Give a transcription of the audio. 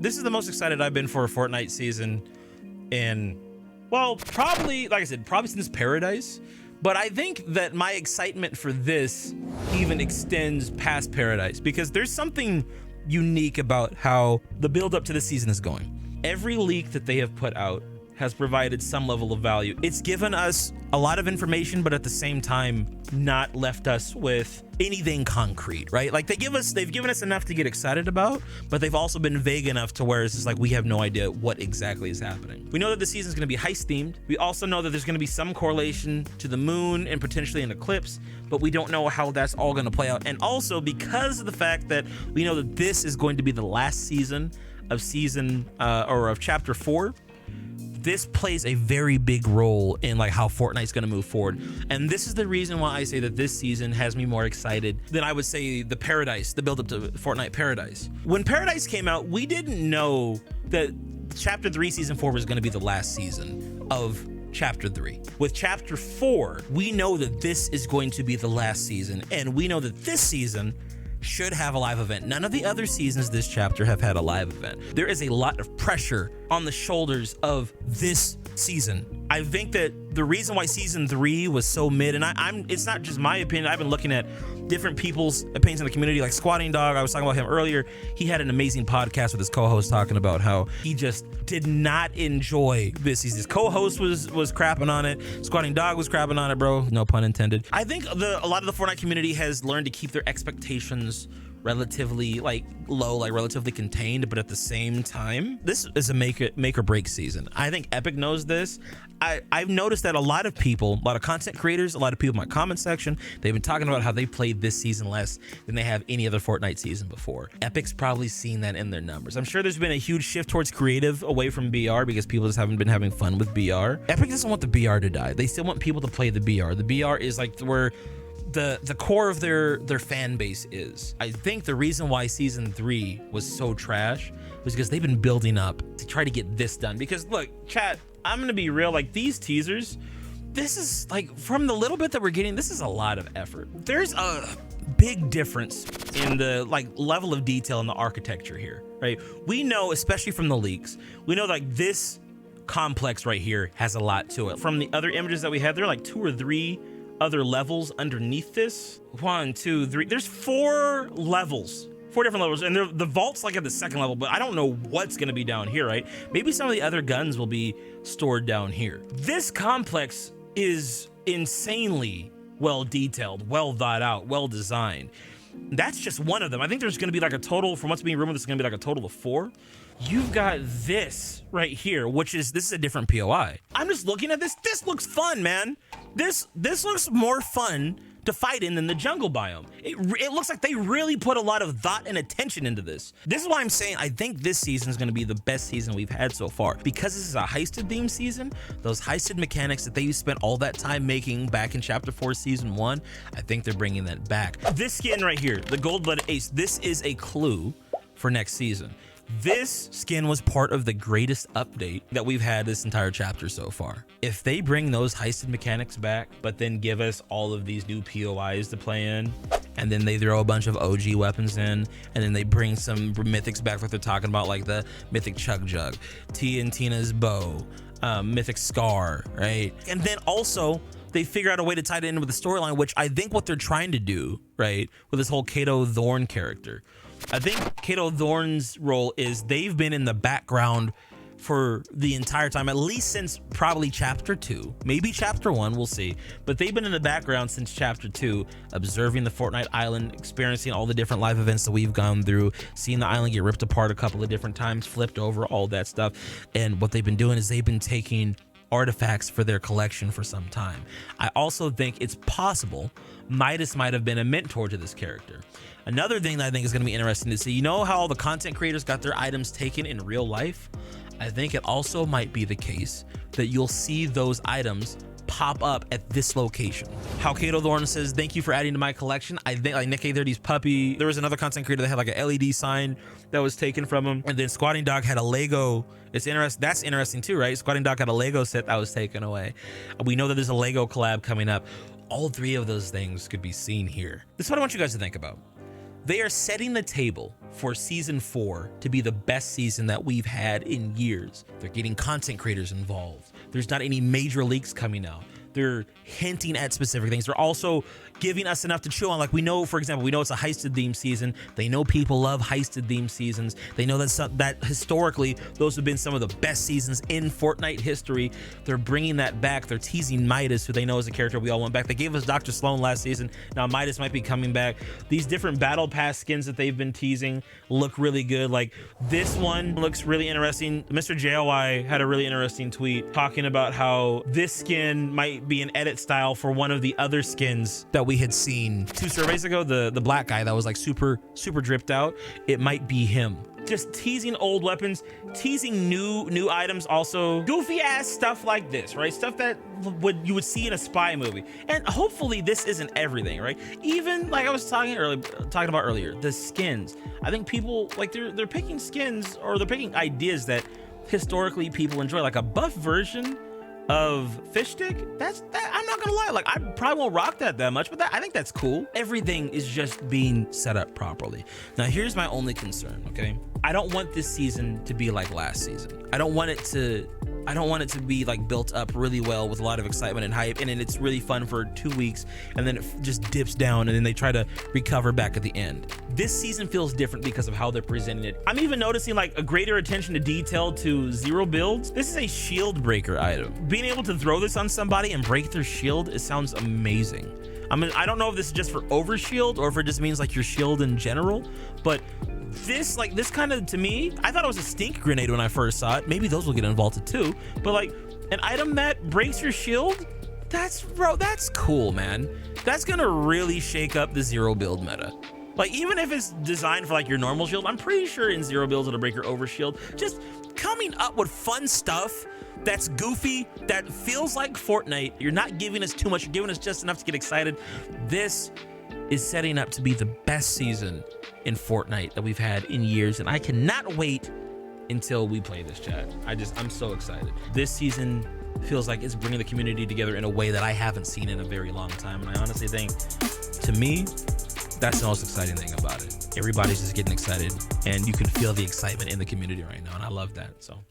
This is the most excited I've been for a Fortnite season in, well, probably, like I said, probably since Paradise. But I think that my excitement for this even extends past Paradise, because there's something unique about how the build up to the season is going. Every leak that they have put out has provided some level of value. It's given us a lot of information, but at the same time, not left us with anything concrete, right? Like they've given us enough to get excited about, but they've also been vague enough to where it's just like, we have no idea what exactly is happening. We know that the season is going to be heist themed. We also know that there's going to be some correlation to the moon and potentially an eclipse, but we don't know how that's all going to play out. And also because of the fact that we know that this is going to be the last season of chapter 4, this plays a very big role in like how Fortnite's going to move forward. And this is the reason why I say that this season has me more excited than I would say the build up to Fortnite Paradise. When Paradise came out, we didn't know that chapter 3 season 4 was going to be the last season of chapter 3. With chapter 4, we know that this is going to be the last season, and we know that this season should have a live event. None of the other seasons this chapter have had a live event. There is a lot of pressure on the shoulders of this season. I think that the reason why season 3 was so mid, and it's not just my opinion, I've been looking at different people's opinions in the community, like Squatting Dog, I was talking about him earlier. He had an amazing podcast with his co-host talking about how he just did not enjoy this season. His co-host was crapping on it. Squatting Dog was crapping on it, bro. No pun intended. I think a lot of the Fortnite community has learned to keep their expectations relatively low, relatively contained, but at the same time, this is a make or break season. I think Epic knows this. I've noticed that a lot of people, a lot of content creators, a lot of people in my comment section, they've been talking about how they played this season less than they have any other Fortnite season before. Epic's probably seen that in their numbers. I'm sure there's been a huge shift towards creative away from BR because people just haven't been having fun with BR. Epic doesn't want the BR to die. They still want people to play the BR. The BR is like where the core of their fan base is. I think the reason why season 3 was so trash was because they've been building up to try to get this done. Because look, chat, I'm gonna be real, like these teasers, this is like, from the little bit that we're getting, this is a lot of effort. There's a big difference in the level of detail in the architecture here, right? We know, especially from the leaks, we know like this complex right here has a lot to it. From the other images that we had, there are like 2 or 3 other levels underneath this. 1, 2, 3. There's 4 levels, 4 different levels, and the vault's like at the 2nd level, but I don't know what's gonna be down here, right? Maybe some of the other guns will be stored down here. This complex is insanely well detailed, well thought out, well designed. That's just one of them. I think there's gonna be like a total, from what's being rumored, there's gonna be like a total of 4. You've got this right here, this is a different POI. I'm just looking at this. This looks fun, man. This looks more fun to fight in than the jungle biome. It looks like they really put a lot of thought and attention into this. This is why I'm saying I think this season is going to be the best season we've had so far. Because this is a heisted themed season, those heisted mechanics that they spent all that time making back in chapter 4 season 1, I think they're bringing that back. This skin right here, the gold-blooded ace, this is a clue for next season. This skin was part of the greatest update that we've had this entire chapter so far. If they bring those heisted mechanics back, but then give us all of these new POIs to play in, and then they throw a bunch of OG weapons in, and then they bring some mythics back, like they're talking about, like the mythic Chug Jug, T and Tina's bow, mythic Scar, right? And then also, they figure out a way to tie it in with the storyline, which I think what they're trying to do, right, with this whole Kato Thorn character. I think Kato Thorn's role is they've been in the background for the entire time, at least since probably chapter 2, maybe chapter 1, we'll see. But they've been in the background since chapter 2, observing the Fortnite island, experiencing all the different live events that we've gone through, seeing the island get ripped apart a couple of different times, flipped over, all that stuff. And what they've been doing is they've been taking artifacts for their collection for some time. I also think it's possible Midas might have been a mentor to this character. Another thing that I think is going to be interesting to see, you know how all the content creators got their items taken in real life? I think it also might be the case that you'll see those items pop up at this location. How Kato Thorn says, thank you for adding to my collection. I think like Nick A30's puppy, there was another content creator that had like a LED sign that was taken from him. And then Squatting Dog had a Lego. It's interesting. That's interesting too, right? Squatting Dog had a Lego set that was taken away. We know that there's a Lego collab coming up. All 3 of those things could be seen here. This is what I want you guys to think about. They are setting the table for season 4 to be the best season that we've had in years. They're getting content creators involved. There's not any major leaks coming out. They're hinting at specific things. They're also giving us enough to chew on. Like, we know, for example, we know it's a heisted theme season. They know people love heisted theme seasons. They know that historically those have been some of the best seasons in Fortnite history. They're bringing that back. They're teasing Midas, who they know is a character we all want back. They gave us Dr. Sloan last season. Now Midas might be coming back. These different battle pass skins that they've been teasing look really good. Like, this one looks really interesting. Mr. JLY had a really interesting tweet talking about how this skin might be an edit style for one of the other skins that we had seen 2 surveys ago, the black guy that was like super dripped out. It might be him. Just teasing old weapons, teasing new items, also goofy ass stuff like this, right? Stuff that you would see in a spy movie. And hopefully this isn't everything, right? Even like I was talking about earlier, the skins. I think people like they're picking skins, or they're picking ideas that historically people enjoy, like a buff version of fish stick. I'm not gonna lie, like I probably won't rock that much, but I think that's cool. Everything is just being set up properly. Now here's my only concern, okay? I don't want this season to be like last season. I don't want it to be like built up really well with a lot of excitement and hype, and then it's really fun for 2 weeks and then it just dips down and then they try to recover back at the end. This season feels different because of how they're presenting it. I'm even noticing like a greater attention to detail to zero builds. This is a shield breaker item. Being able to throw this on somebody and break their shield, it sounds amazing. I mean, I don't know if this is just for overshield or if it just means like your shield in general, but this kind of, to me, I thought it was a stink grenade when I first saw it. Maybe those will get involved too, but like an item that breaks your shield, that's cool, man. That's gonna really shake up the zero build meta. Like, even if it's designed for like your normal shield, I'm pretty sure in zero builds it'll break your overshield. Just coming up with fun stuff that's goofy, that feels like Fortnite. You're not giving us too much, you're giving us just enough to get excited. This is setting up to be the best season in Fortnite that we've had in years, and I cannot wait until we play this, chat. I'm so excited. This season feels like it's bringing the community together in a way that I haven't seen in a very long time, and I honestly think, to me, that's the most exciting thing about it. Everybody's just getting excited, and you can feel the excitement in the community right now, and I love that. So